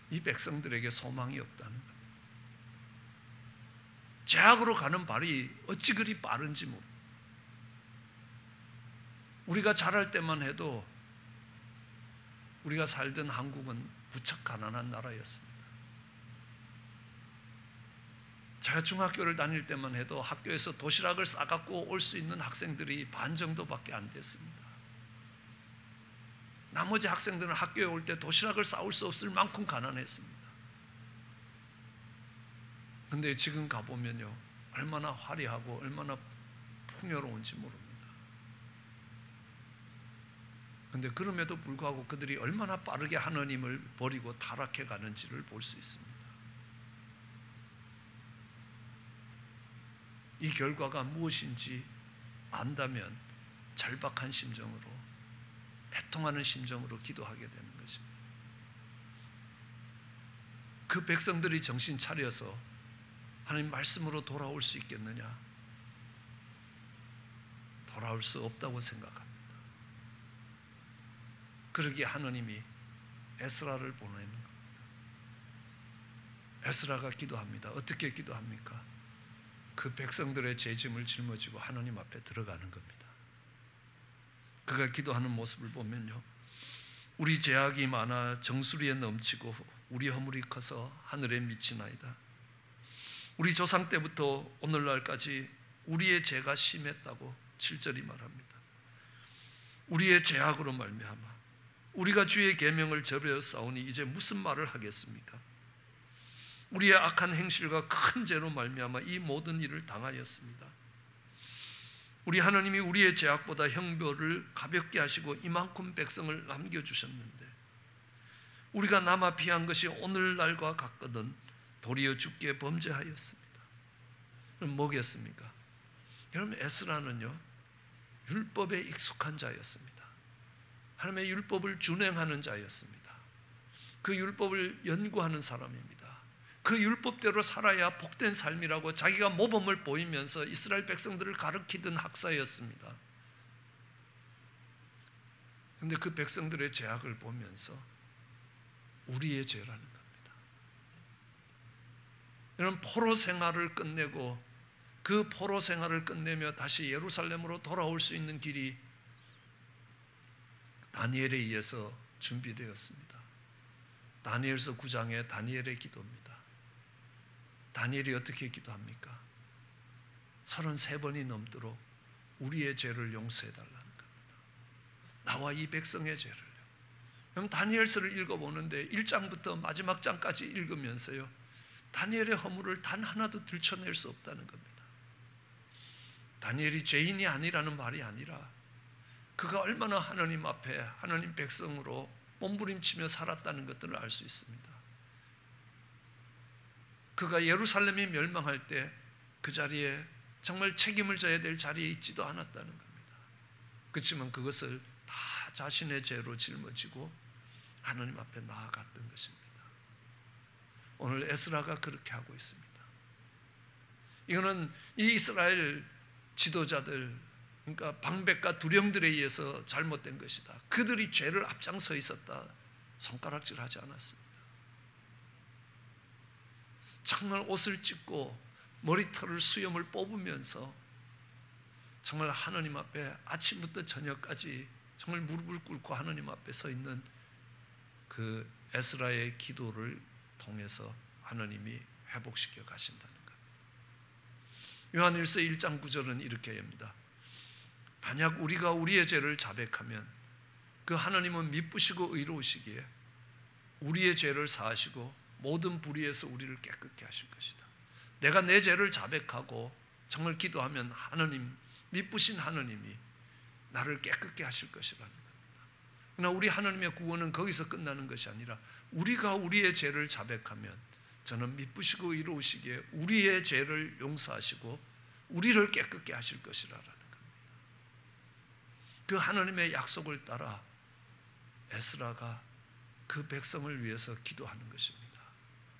S4: 이 백성들에게 소망이 없다는 겁니다. 제약으로 가는 발이 어찌 그리 빠른지 모릅니다. 우리가 자랄 때만 해도 우리가 살던 한국은 무척 가난한 나라였습니다. 제가 중학교를 다닐 때만 해도 학교에서 도시락을 싸갖고 올 수 있는 학생들이 반 정도밖에 안 됐습니다. 나머지 학생들은 학교에 올 때 도시락을 싸올 수 없을 만큼 가난했습니다. 그런데 지금 가보면요, 얼마나 화려하고 얼마나 풍요로운지 모릅니다. 그런데 그럼에도 불구하고 그들이 얼마나 빠르게 하나님을 버리고 타락해 가는지를 볼 수 있습니다. 이 결과가 무엇인지 안다면 절박한 심정으로, 애통하는 심정으로 기도하게 되는 것입니다. 그 백성들이 정신 차려서 하나님 말씀으로 돌아올 수 있겠느냐? 돌아올 수 없다고 생각합니다. 그러기에 하나님이 에스라를 보내는 겁니다. 에스라가 기도합니다. 어떻게 기도합니까? 그 백성들의 죄짐을 짊어지고 하나님 앞에 들어가는 겁니다. 그가 기도하는 모습을 보면요, 우리 죄악이 많아 정수리에 넘치고 우리 허물이 커서 하늘에 미치나이다. 우리 조상 때부터 오늘날까지 우리의 죄가 심했다고 7절이 말합니다. 우리의 죄악으로 말미암아 우리가 주의 계명을 저버렸사오니 이제 무슨 말을 하겠습니까? 우리의 악한 행실과 큰 죄로 말미암아 이 모든 일을 당하였습니다. 우리 하나님이 우리의 죄악보다 형벌을 가볍게 하시고 이만큼 백성을 남겨주셨는데 우리가 남아 피한 것이 오늘날과 같거든 도리어 주께 범죄하였습니다. 그럼 뭐겠습니까? 여러분, 에스라는요, 율법에 익숙한 자였습니다. 하나님의 율법을 준행하는 자였습니다. 그 율법을 연구하는 사람입니다. 그 율법대로 살아야 복된 삶이라고 자기가 모범을 보이면서 이스라엘 백성들을 가르치던 학사였습니다. 그런데 그 백성들의 죄악을 보면서 우리의 죄라는 겁니다. 여러분, 포로 생활을 끝내고 그 포로 생활을 끝내며 다시 예루살렘으로 돌아올 수 있는 길이 다니엘에 의해서 준비되었습니다. 다니엘서 9장의 다니엘의 기도입니다. 다니엘이 어떻게 기도합니까? 33번이 넘도록 우리의 죄를 용서해달라는 겁니다. 나와 이 백성의 죄를요. 그럼 다니엘서를 읽어보는데 1장부터 마지막 장까지 읽으면서요, 다니엘의 허물을 단 하나도 들춰낼 수 없다는 겁니다. 다니엘이 죄인이 아니라는 말이 아니라 그가 얼마나 하나님 앞에 하나님 백성으로 몸부림치며 살았다는 것들을 알 수 있습니다. 그가 예루살렘이 멸망할 때 그 자리에 정말 책임을 져야 될 자리에 있지도 않았다는 겁니다. 그렇지만 그것을 다 자신의 죄로 짊어지고 하나님 앞에 나아갔던 것입니다. 오늘 에스라가 그렇게 하고 있습니다. 이거는 이 이스라엘 지도자들, 그러니까 방백과 두령들에 의해서 잘못된 것이다. 그들이 죄를 앞장서 있었다. 손가락질하지 않았습니다. 정말 옷을 찢고 머리털을 수염을 뽑으면서 정말 하나님 앞에 아침부터 저녁까지 정말 무릎을 꿇고 하나님 앞에 서 있는 그 에스라의 기도를 통해서 하나님이 회복시켜 가신다는 것. 요한일서 1장 9절은 이렇게 합니다. 만약 우리가 우리의 죄를 자백하면 그 하나님은 미쁘시고 의로우시기에 우리의 죄를 사하시고 모든 불의에서 우리를 깨끗게 하실 것이다. 내가 내 죄를 자백하고 정말 기도하면 하나님, 미쁘신 하나님이 나를 깨끗게 하실 것이라는 겁니다. 그러나 우리 하나님의 구원은 거기서 끝나는 것이 아니라 우리가 우리의 죄를 자백하면 저는 미쁘시고 의로우시기에 우리의 죄를 용서하시고 우리를 깨끗게 하실 것이라는 겁니다. 그 하나님의 약속을 따라 에스라가 그 백성을 위해서 기도하는 것입니다.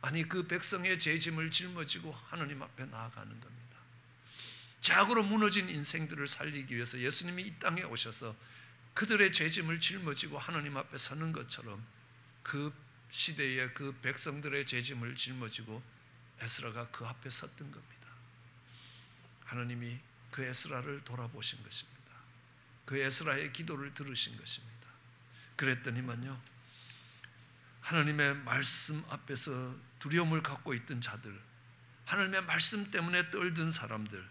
S4: 아니, 그 백성의 죄짐을 짊어지고 하나님 앞에 나아가는 겁니다. 죄악으로 무너진 인생들을 살리기 위해서 예수님이 이 땅에 오셔서 그들의 죄짐을 짊어지고 하나님 앞에 서는 것처럼 그 시대의 그 백성들의 죄짐을 짊어지고 에스라가 그 앞에 섰던 겁니다. 하나님이 그 에스라를 돌아보신 것입니다. 그 에스라의 기도를 들으신 것입니다. 그랬더니만요, 하나님의 말씀 앞에서 두려움을 갖고 있던 자들, 하나님의 말씀 때문에 떨던 사람들,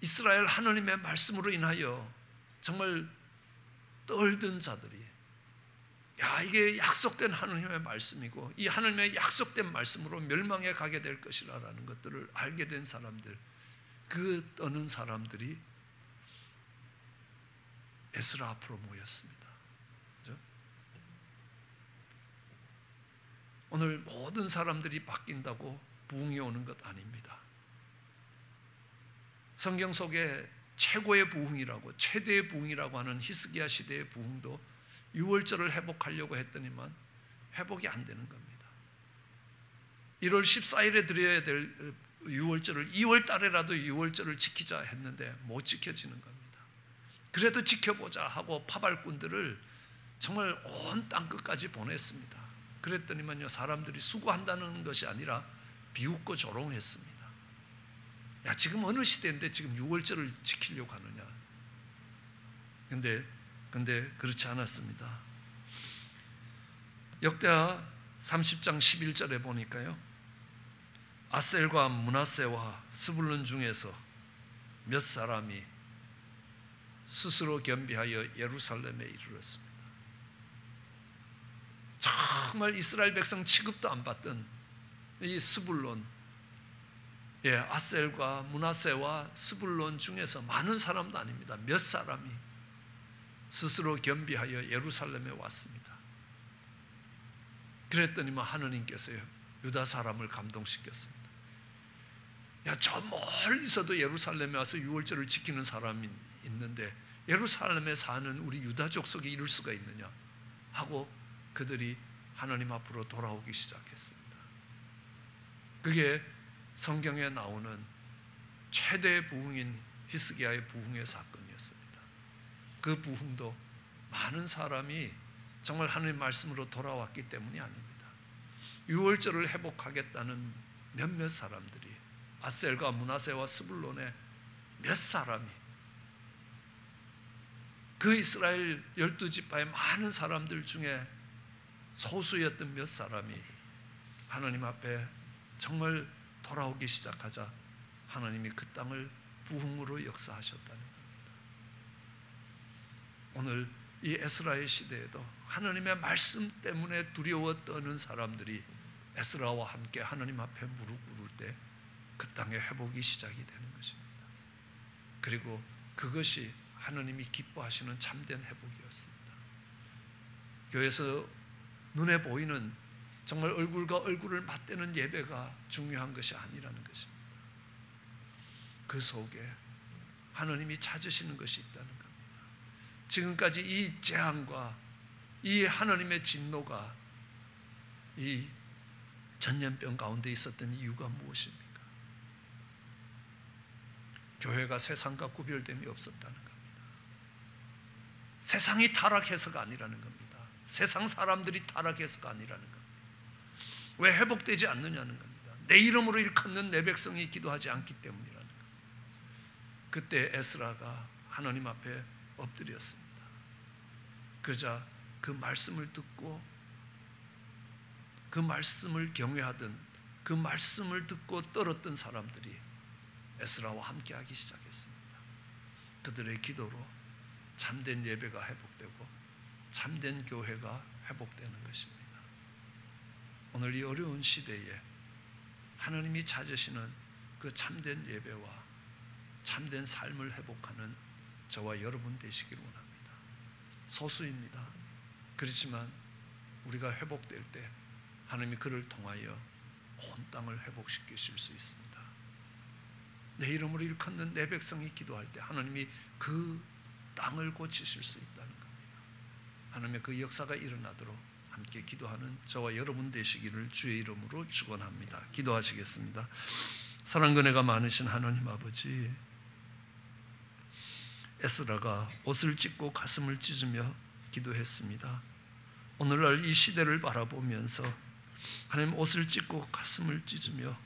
S4: 이스라엘 하나님의 말씀으로 인하여 정말 떨던 자들이, 야, 이게 약속된 하나님의 말씀이고 이 하나님의 약속된 말씀으로 멸망에 가게 될 것이라는 것들을 알게 된 사람들, 그 떠는 사람들이 에스라 앞으로 모였습니다. 그렇죠? 오늘 모든 사람들이 바뀐다고 부흥이 오는 것 아닙니다. 성경 속에 최고의 부흥이라고, 최대의 부흥이라고 하는 히스기야 시대의 부흥도 6월절을 회복하려고 했더니만 회복이 안 되는 겁니다. 1월 14일에 드려야 될 6월절을 2월 달에라도 6월절을 지키자 했는데 못 지켜지는 겁니다. 그래도 지켜보자 하고 파발꾼들을 정말 온 땅끝까지 보냈습니다. 그랬더니만요, 사람들이 수고한다는 것이 아니라 비웃고 조롱했습니다. 야, 지금 어느 시대인데 지금 6월절을 지키려고 하느냐. 근데 그렇지 않았습니다. 역대하 30장 11절에 보니까요, 아셀과 므낫세와 스불론 중에서 몇 사람이 스스로 겸비하여 예루살렘에 이르렀습니다. 정말 이스라엘 백성 취급도 안 받던 이 스불론, 아셀과 므낫세와 스불론 중에서 많은 사람도 아닙니다. 몇 사람이 스스로 겸비하여 예루살렘에 왔습니다. 그랬더니만 하느님께서요, 유다 사람을 감동시켰습니다. 야, 저 멀리서도 예루살렘에 와서 6월절을 지키는 사람이 있는데 예루살렘에 사는 우리 유다 족속이 이룰 수가 있느냐 하고 그들이 하나님 앞으로 돌아오기 시작했습니다. 그게 성경에 나오는 최대의 부흥인 히스기야의 부흥의 사건이었습니다. 그 부흥도 많은 사람이 정말 하나님 말씀으로 돌아왔기 때문이 아닙니다. 6월절을 회복하겠다는 몇몇 사람들이, 아셀과 므낫세와 스불론의 몇 사람이, 그 이스라엘 12지파의 많은 사람들 중에 소수였던 몇 사람이 하나님 앞에 정말 돌아오기 시작하자 하나님이 그 땅을 부흥으로 역사하셨다는 겁니다. 오늘 이 에스라의 시대에도 하나님의 말씀 때문에 두려워 떠는 사람들이 에스라와 함께 하나님 앞에 무릎 꿇을 때 그 땅의 회복이 시작이 되는 것입니다. 그리고 그것이 하나님이 기뻐하시는 참된 회복이었습니다. 교회에서 눈에 보이는 정말 얼굴과 얼굴을 맞대는 예배가 중요한 것이 아니라는 것입니다. 그 속에 하나님이 찾으시는 것이 있다는 겁니다. 지금까지 이 재앙과 이 하나님의 진노가 이 전염병 가운데 있었던 이유가 무엇입니까? 교회가 세상과 구별됨이 없었다는 겁니다. 세상이 타락해서가 아니라는 겁니다. 세상 사람들이 타락해서가 아니라는 겁니다. 왜 회복되지 않느냐는 겁니다. 내 이름으로 일컫는 내 백성이 기도하지 않기 때문이라는 겁니다. 그때 에스라가 하나님 앞에 엎드렸습니다. 그러자 그 말씀을 듣고 그 말씀을 경외하던, 그 말씀을 듣고 떨었던 사람들이 에스라와 함께하기 시작했습니다. 그들의 기도로 참된 예배가 회복되고 참된 교회가 회복되는 것입니다. 오늘 이 어려운 시대에 하나님이 찾으시는 그 참된 예배와 참된 삶을 회복하는 저와 여러분 되시기를 원합니다. 소수입니다. 그렇지만 우리가 회복될 때 하나님이 그를 통하여 온 땅을 회복시키실 수 있습니다. 내 이름으로 일컫는 내 백성이 기도할 때 하나님이 그 땅을 고치실 수 있다는 겁니다. 하나님의 그 역사가 일어나도록 함께 기도하는 저와 여러분 되시기를 주의 이름으로 축원합니다. 기도하시겠습니다. 사랑과 은혜가 많으신 하나님 아버지, 에스라가 옷을 찢고 가슴을 찢으며 기도했습니다. 오늘날 이 시대를 바라보면서 하나님 옷을 찢고 가슴을 찢으며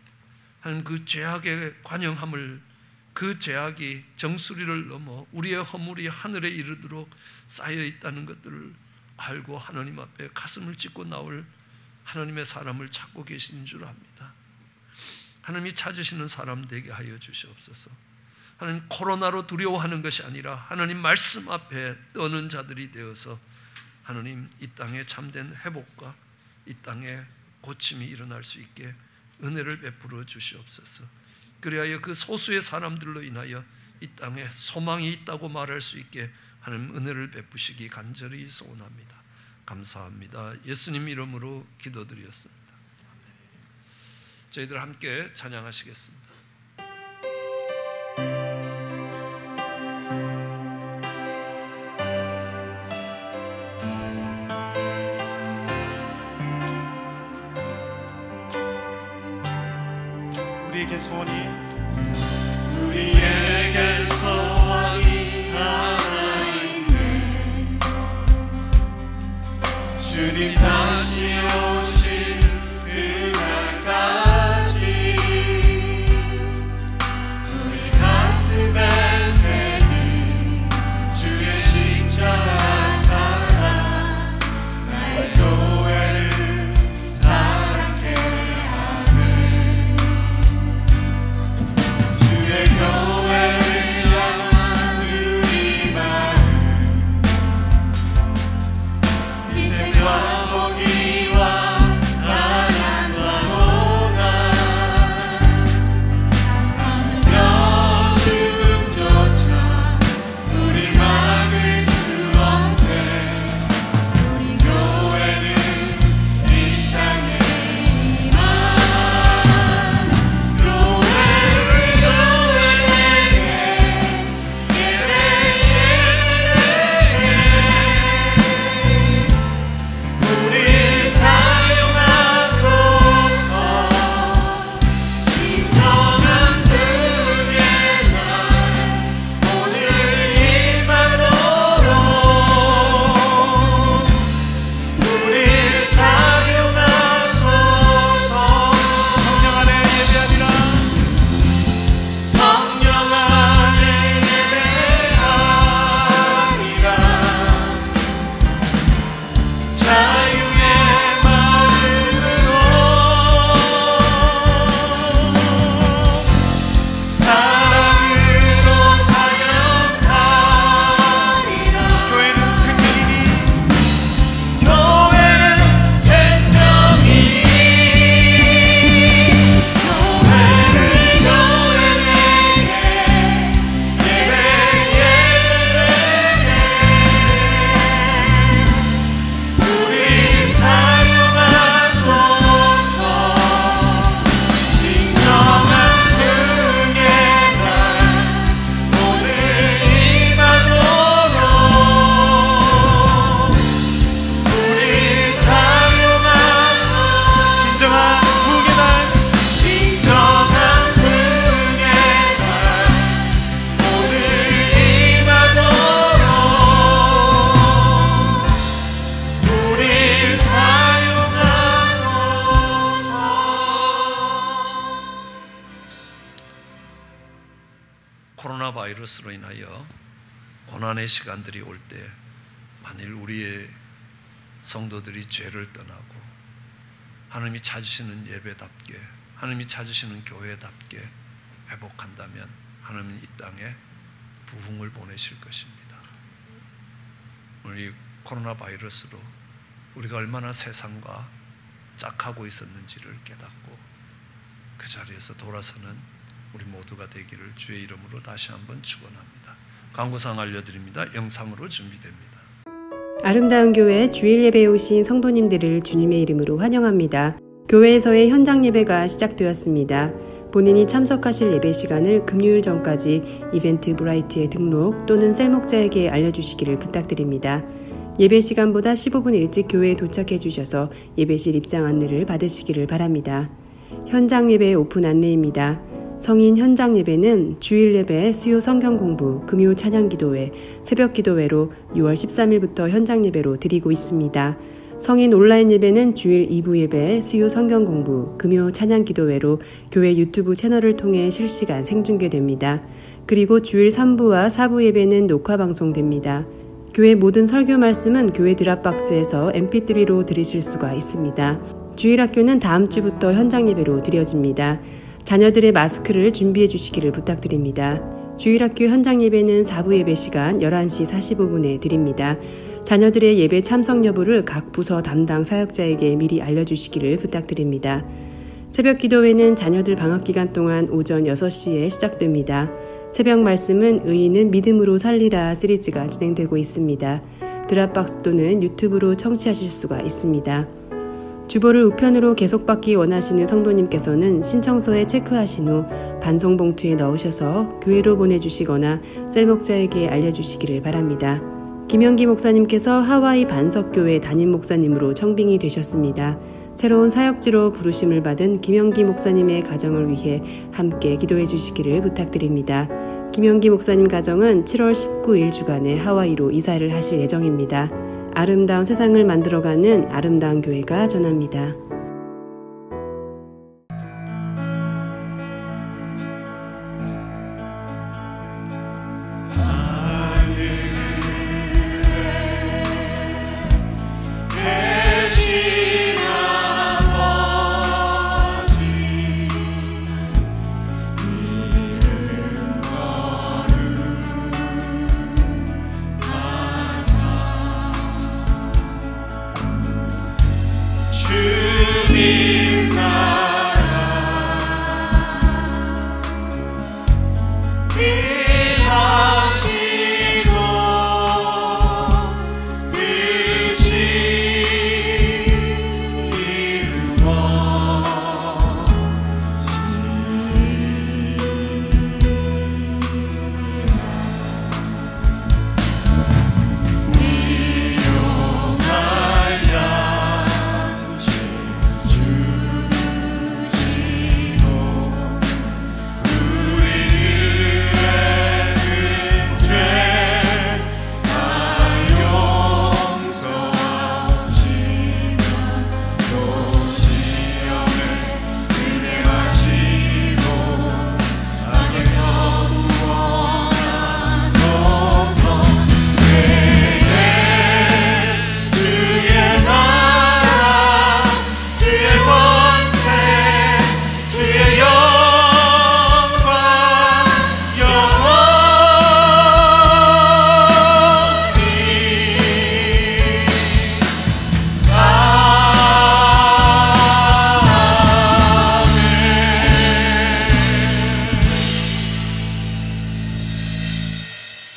S4: 하나님 그 죄악의 관영함을, 그 죄악이 정수리를 넘어 우리의 허물이 하늘에 이르도록 쌓여 있다는 것들을 알고 하나님 앞에 가슴을 찢고 나올 하나님의 사람을 찾고 계신 줄 압니다. 하나님이 찾으시는 사람 되게 하여 주시옵소서. 하나님, 코로나로 두려워하는 것이 아니라 하나님 말씀 앞에 떠는 자들이 되어서 하나님 이 땅에 참된 회복과 이 땅에 고침이 일어날 수 있게 은혜를 베풀어 주시옵소서. 그리하여 그 소수의 사람들로 인하여 이 땅에 소망이 있다고 말할 수 있게 하나님 은혜를 베푸시기 간절히 소원합니다. 감사합니다. 예수님 이름으로 기도드렸습니다. 저희들 함께 찬양하시겠습니다.
S1: 우리에게 소원이
S2: 하나 있네. 주님 다시 오실 그날까지 우리 가슴에 새긴 주의 십자가 사랑, 나의 교회를 사랑케 하네. 주의 교회를 향한 우리 마음, 희생과 포기와 가난과 고난, 하늘며 죽음조차 우리 막을 수 없네. 우리 교회는 이 땅의 희망, 교회를 우릴 사용하소서. 진정한 은혜의 날 오늘 임하도록 우릴 사용하소서.
S1: 성령 안에 예배하리라.
S2: 성령 안에 예배하리라. 자유의 마음으로 사랑으로 사역하리라.
S1: 교회는 생명이니
S2: 교회는 생명이니 교회를 우릴 사용하소서. 진정한 은혜의 날 오늘 임하도록 우릴 사용하소서.
S1: 진정한 부흥의 날,
S2: 진정한 은혜의 날 오늘 임하도록 우릴 사용하소서.
S4: 코로나 바이러스로 인하여 고난의 시간들이 올 때 만일 우리의 성도들이 죄를 떠나고 하나님이 찾으시는 예배답게, 하나님이 찾으시는 교회답게 회복한다면 하나님은 이 땅에 부흥을 보내실 것입니다. 우리 코로나 바이러스로 우리가 얼마나 세상과 짝하고 있었는지를 깨닫고 그 자리에서 돌아서는 우리 모두가 되기를 주의 이름으로 다시 한번 축원합니다. 광고상 알려드립니다. 영상으로 준비됩니다.
S6: 아름다운 교회 주일 예배에 오신 성도님들을 주님의 이름으로 환영합니다. 교회에서의 현장 예배가 시작되었습니다. 본인이 참석하실 예배 시간을 금요일 전까지 이벤트 브라이트에 등록 또는 셀 목자에게 알려주시기를 부탁드립니다. 예배 시간보다 15분 일찍 교회에 도착해 주셔서 예배실 입장 안내를 받으시기를 바랍니다. 현장 예배 오픈 안내입니다. 성인 현장 예배는 주일 예배, 수요 성경 공부, 금요 찬양 기도회, 새벽 기도회로 6월 13일부터 현장 예배로 드리고 있습니다. 성인 온라인 예배는 주일 2부 예배, 수요 성경 공부, 금요 찬양 기도회로 교회 유튜브 채널을 통해 실시간 생중계됩니다. 그리고 주일 3부와 4부 예배는 녹화 방송됩니다. 교회 모든 설교 말씀은 교회 드랍박스에서 mp3로 들으실 수가 있습니다. 주일 학교는 다음 주부터 현장 예배로 드려집니다. 자녀들의 마스크를 준비해 주시기를 부탁드립니다. 주일학교 현장 예배는 4부 예배 시간 11시 45분에 드립니다. 자녀들의 예배 참석 여부를 각 부서 담당 사역자에게 미리 알려주시기를 부탁드립니다. 새벽 기도회는 자녀들 방학기간 동안 오전 6시에 시작됩니다. 새벽 말씀은 의인은 믿음으로 살리라 시리즈가 진행되고 있습니다. 드랍박스 또는 유튜브로 청취하실 수가 있습니다. 주보를 우편으로 계속 받기 원하시는 성도님께서는 신청서에 체크하신 후 반송 봉투에 넣으셔서 교회로 보내주시거나 셀 목자에게 알려주시기를 바랍니다. 김영기 목사님께서 하와이 반석교회 담임 목사님으로 청빙이 되셨습니다. 새로운 사역지로 부르심을 받은 김영기 목사님의 가정을 위해 함께 기도해 주시기를 부탁드립니다. 김영기 목사님 가정은 7월 19일 주간에 하와이로 이사를 하실 예정입니다. 아름다운 세상을 만들어가는 아름다운 교회가 전합니다.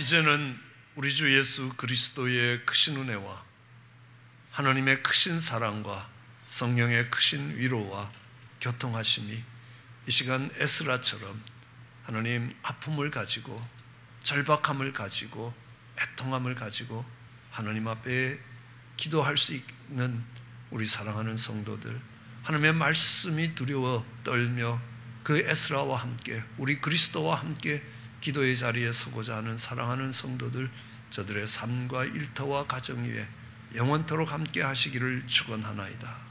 S4: 이제는 우리 주 예수 그리스도의 크신 은혜와 하나님의 크신 사랑과 성령의 크신 위로와 교통하심이 이 시간 에스라처럼 하나님 아픔을 가지고 절박함을 가지고 애통함을 가지고 하나님 앞에 기도할 수 있는 우리 사랑하는 성도들, 하나님의 말씀이 두려워 떨며 그 에스라와 함께 우리 그리스도와 함께 기도의 자리에 서고자 하는 사랑하는 성도들, 저들의 삶과 일터와 가정 위에 영원토록 함께 하시기를 축원하나이다.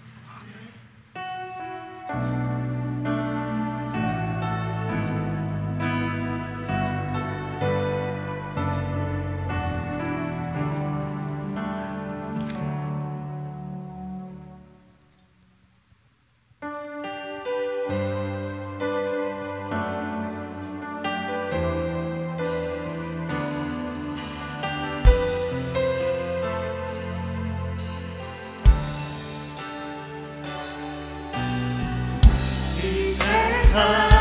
S2: 이 세상